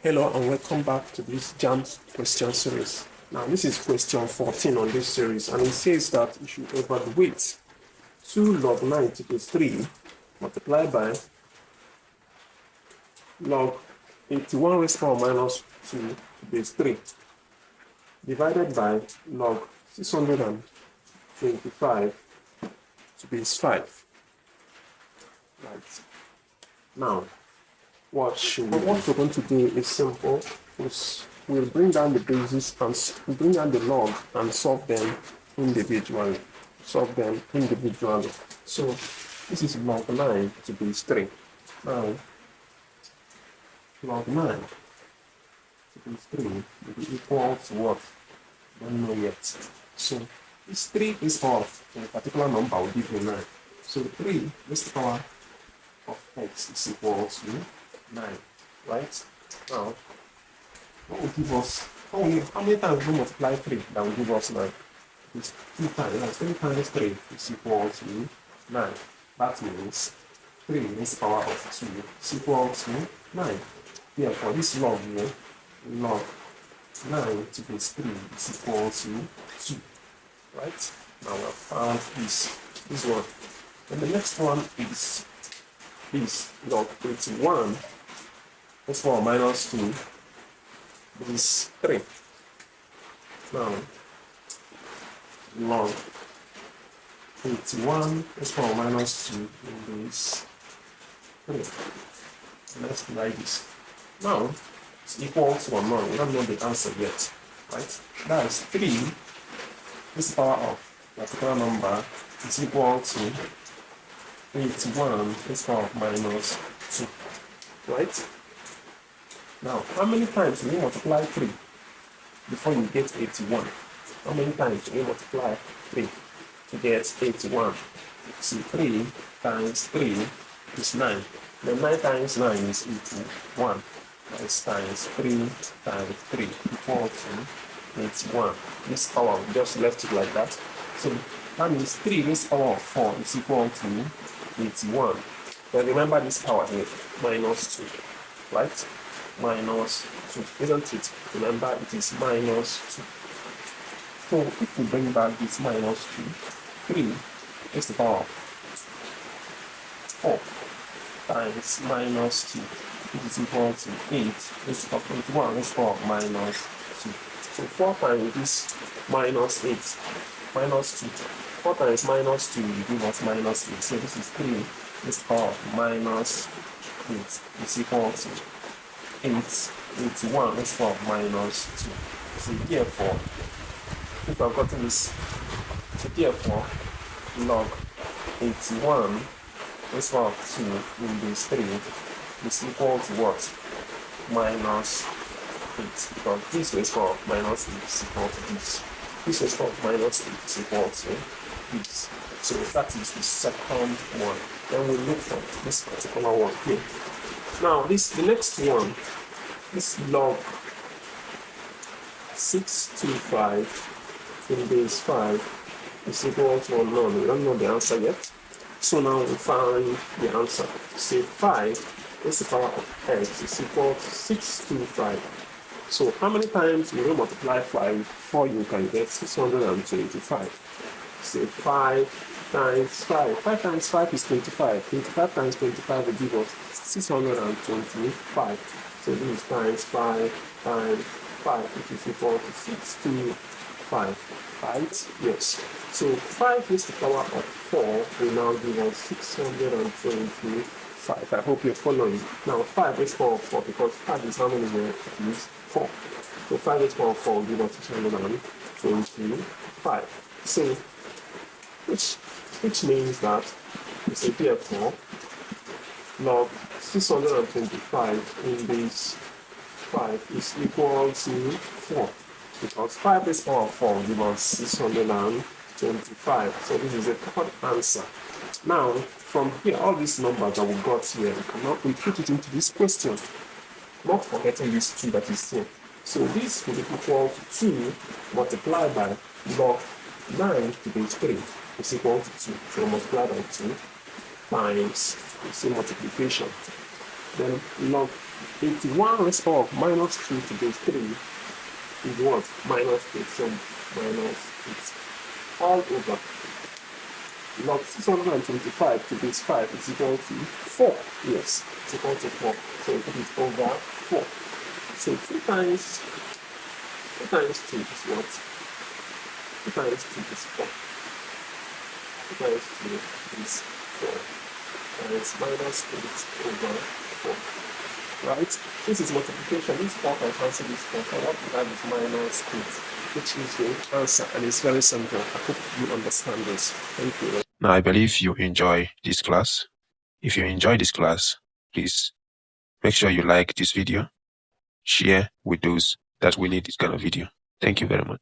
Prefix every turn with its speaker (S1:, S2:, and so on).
S1: Hello and welcome back to this JAMB question series. Now this is question 14 on this series, and it says that you should evaluate 2 log 9 to base 3 multiplied by log 81 raised to power minus 2 to base 3 divided by log 625 to base 5. Right. Now, what we're going to do is simple. We'll bring down the bases and bring down the log and solve them individually. So this is log 9 to base 3. Now, log 9 to base 3 will be equal to what? Don't know yet. So this 3 is off in a particular number, will give you 9. So 3 raised to the power of x is equal to 9, right? Now, what will give us, how many times we multiply 3 that will give us 9? It's 2 times, like 3 times 3 is equal to 9. That means 3 raised to the power of 2 is equal to 9. Therefore, this log here, log 9 to base 3 is equal to 2, right? Now we have found this one. And the next one is log 81 raised to the power minus 2 is 3. Now, log 81 raised to the power minus 2 is 3. Let's write this. Now, it's equal to unknown. We don't know the answer yet, right? That is 3 raised to the power of a particular number is equal to 81 raised to the power of minus 2, right? Now, how many times do you multiply 3 before you get 81? How many times do you multiply 3 to get 81? See, 3 times 3 is 9. Then 9 times 9 is 81. That's times 3 times 3 equal to 81. This power, we just left it like that. So that means 3 raised to the power of 4 is equal to 81. But remember this power here, minus 2, right? Minus 2, isn't it? Remember, it is minus 2. So if we bring back this minus 2, 3 raised to the power of 4 times minus 2, it is equal to 8 raised to the power of 21 raised to the power of minus 2. So 4 times this minus 8, minus 2. 4 times minus 2 will give us minus 8. So this is 3 raised to the power of minus 8 is equal to 81 raised to the power of minus 2. So therefore, if I've gotten this, so therefore, log 81 raised to the power of 2 in base 3 is equal to what? Minus 8. Because this raised to the power of minus 8 is equal to this. This raised to the power of minus 8 is equal to this. So that is the second one. Then we look for this particular one here. Now, the next one, this log 625 in base 5 is equal to unknown. We don't know the answer yet. So now we find the answer. Say 5 raised to the power of x is equal to 625. So how many times will you multiply 5 before you can get 625? Say 5 times 5. 5 times 5 is 25. 25 times 25 will give us 625. So this is times 5 times 5, which is equal to 625. Right? Yes. So 5 raised to the power of 4 will now give us 625. I hope you're following. Now 5 raised to the power of 4, because 5 is how many here? It is 4. So 5 raised to the power of 4 will give us 625. So which means that we say therefore log 625 in base 5 is equal to 4, because 5 raised to the power of 4 will give us 625. So this is a correct answer. Now, from here, all these numbers that we got here, we cannot put it into this question, not forgetting this 2 that is here. So this will be equal to 2 multiplied by log 9 to base 3 is equal to 2. So multiply by 2 times the same multiplication. Then log 81 raised power of minus 2 to base 3 is what? Minus 8. So minus 8 all over log 625 to base 5 is equal to 4. Yes, it's equal to 4. So it is over 4. So 2 times 2 is what? 2 times 2 is 4. 2 times 2 is 4. And it's minus 8 over 4. Right? This is multiplication. This 4 can cancel this 4. So what we have is minus 8, which is the answer. And it's very simple. I hope you understand this. Thank you.
S2: Now, I believe you enjoy this class. If you enjoy this class, please make sure you like this video, share with those that will need this kind of video. Thank you very much.